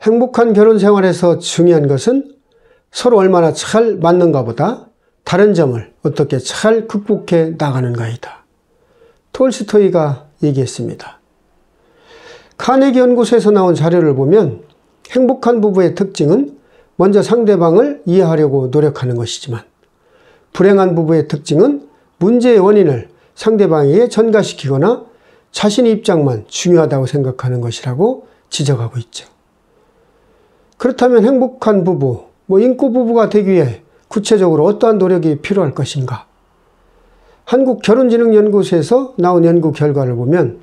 행복한 결혼 생활에서 중요한 것은 서로 얼마나 잘 맞는가 보다 다른 점을 어떻게 잘 극복해 나가는가이다. 톨스토이가 얘기했습니다. 카네기 연구소에서 나온 자료를 보면 행복한 부부의 특징은 먼저 상대방을 이해하려고 노력하는 것이지만 불행한 부부의 특징은 문제의 원인을 상대방에게 전가시키거나 자신의 입장만 중요하다고 생각하는 것이라고 지적하고 있죠. 그렇다면 행복한 부부, 인고 부부가 되기 위해 구체적으로 어떠한 노력이 필요할 것인가? 한국결혼진흥연구소에서 나온 연구 결과를 보면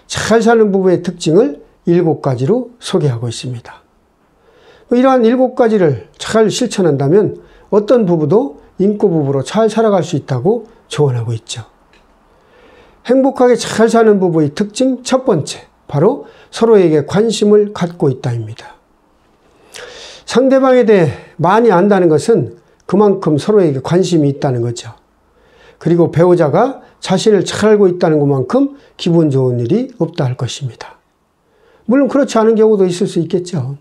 잘 사는 부부의 특징을 7가지로 소개하고 있습니다. 이러한 7가지를 잘 실천한다면 어떤 부부도 인고 부부로 잘 살아갈 수 있다고 조언하고 있죠. 행복하게 잘 사는 부부의 특징 첫 번째, 바로 서로에게 관심을 갖고 있다입니다. 상대방에 대해 많이 안다는 것은 그만큼 서로에게 관심이 있다는 거죠. 그리고 배우자가 자신을 잘 알고 있다는 것만큼 기분 좋은 일이 없다 할 것입니다. 물론 그렇지 않은 경우도 있을 수 있겠죠.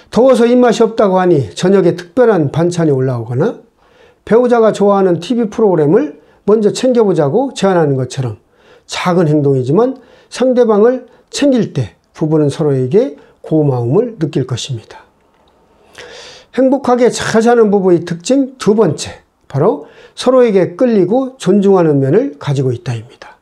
더워서 입맛이 없다고 하니 저녁에 특별한 반찬이 올라오거나 배우자가 좋아하는 TV 프로그램을 먼저 챙겨보자고 제안하는 것처럼 작은 행동이지만 상대방을 챙길 때 부부는 서로에게 고마움을 느낄 것입니다. 행복하게 잘 사는 부부의 특징 두 번째, 바로 서로에게 끌리고 존중하는 면을 가지고 있다입니다.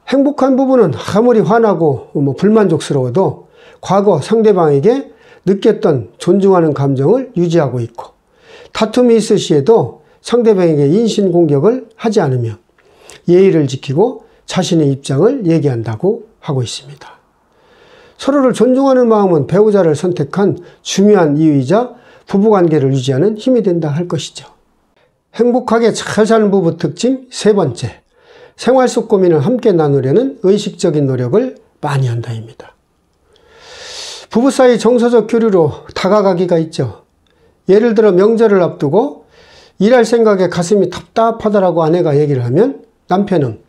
행복한 부부는 아무리 화나고 불만족스러워도 과거 상대방에게 느꼈던 존중하는 감정을 유지하고 있고 다툼이 있을 시에도 상대방에게 인신공격을 하지 않으며 예의를 지키고 자신의 입장을 얘기한다고 하고 있습니다. 서로를 존중하는 마음은 배우자를 선택한 중요한 이유이자 부부관계를 유지하는 힘이 된다 할 것이죠. 행복하게 잘 사는 부부 특징 세 번째, 생활 속 고민을 함께 나누려는 의식적인 노력을 많이 한다입니다. 부부 사이 정서적 교류로 다가가기가 있죠. 예를 들어 명절을 앞두고 일할 생각에 가슴이 답답하다라고 아내가 얘기를 하면 남편은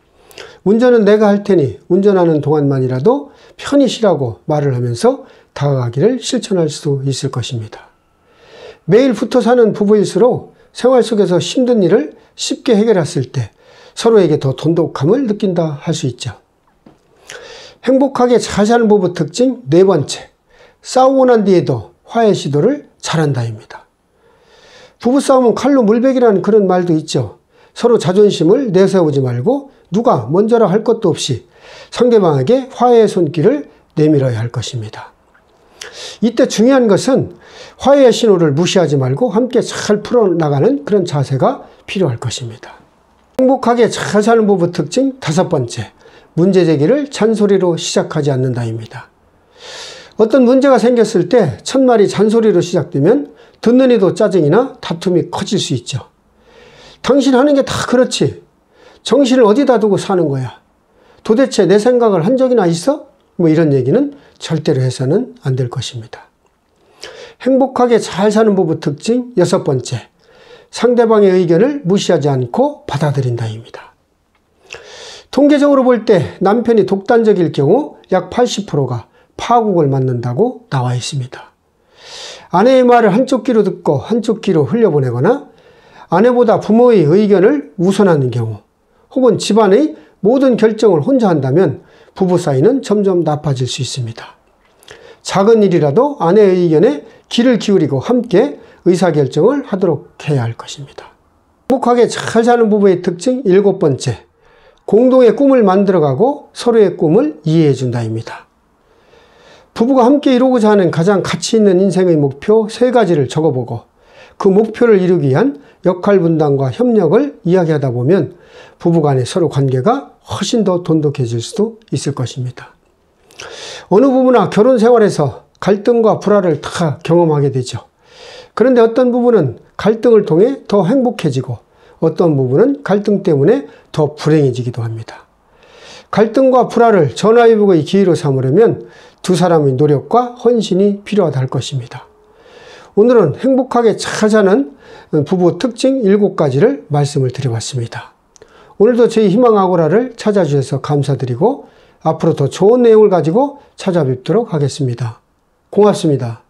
운전은 내가 할 테니 운전하는 동안만이라도 편히 쉬라고 말을 하면서 다가가기를 실천할 수 있을 것입니다. 매일 붙어 사는 부부일수록 생활 속에서 힘든 일을 쉽게 해결했을 때 서로에게 더 돈독함을 느낀다 할 수 있죠. 행복하게 잘 사는 부부 특징 네 번째, 싸우고 난 뒤에도 화해 시도를 잘한다입니다. 부부싸움은 칼로 물베기라는 그런 말도 있죠. 서로 자존심을 내세우지 말고 누가 먼저라 할 것도 없이 상대방에게 화해의 손길을 내밀어야 할 것입니다. 이때 중요한 것은 화해의 신호를 무시하지 말고 함께 잘 풀어나가는 그런 자세가 필요할 것입니다. 행복하게 잘 사는 부부 특징 다섯 번째, 문제 제기를 잔소리로 시작하지 않는다입니다. 어떤 문제가 생겼을 때 첫말이 잔소리로 시작되면 듣는 이도 짜증이나 다툼이 커질 수 있죠. 당신 하는 게 다 그렇지. 정신을 어디다 두고 사는 거야. 도대체 내 생각을 한 적이나 있어? 이런 얘기는 절대로 해서는 안 될 것입니다. 행복하게 잘 사는 부부 특징 여섯 번째, 상대방의 의견을 무시하지 않고 받아들인다입니다. 통계적으로 볼 때 남편이 독단적일 경우 약 80%가 파국을 맞는다고 나와 있습니다. 아내의 말을 한쪽 귀로 듣고 한쪽 귀로 흘려보내거나 아내보다 부모의 의견을 우선하는 경우 혹은 집안의 모든 결정을 혼자 한다면 부부 사이는 점점 나빠질 수 있습니다. 작은 일이라도 아내의 의견에 귀를 기울이고 함께 의사결정을 하도록 해야 할 것입니다. 행복하게 잘 사는 부부의 특징 일곱 번째, 공동의 꿈을 만들어가고 서로의 꿈을 이해해 준다입니다. 부부가 함께 이루고자 하는 가장 가치 있는 인생의 목표 세 가지를 적어보고 그 목표를 이루기 위한 역할 분담과 협력을 이야기하다 보면 부부간의 서로 관계가 훨씬 더 돈독해질 수도 있을 것입니다. 어느 부부나 결혼 생활에서 갈등과 불화를 다 경험하게 되죠. 그런데 어떤 부부는 갈등을 통해 더 행복해지고 어떤 부부는 갈등 때문에 더 불행해지기도 합니다. 갈등과 불화를 전화위복의 기회로 삼으려면 두 사람의 노력과 헌신이 필요하다 할 것입니다. 오늘은 행복하게 잘 사는 부부 특징 7가지를 말씀을 드려봤습니다. 오늘도 저희 희망아고라를 찾아주셔서 감사드리고 앞으로 더 좋은 내용을 가지고 찾아뵙도록 하겠습니다. 고맙습니다.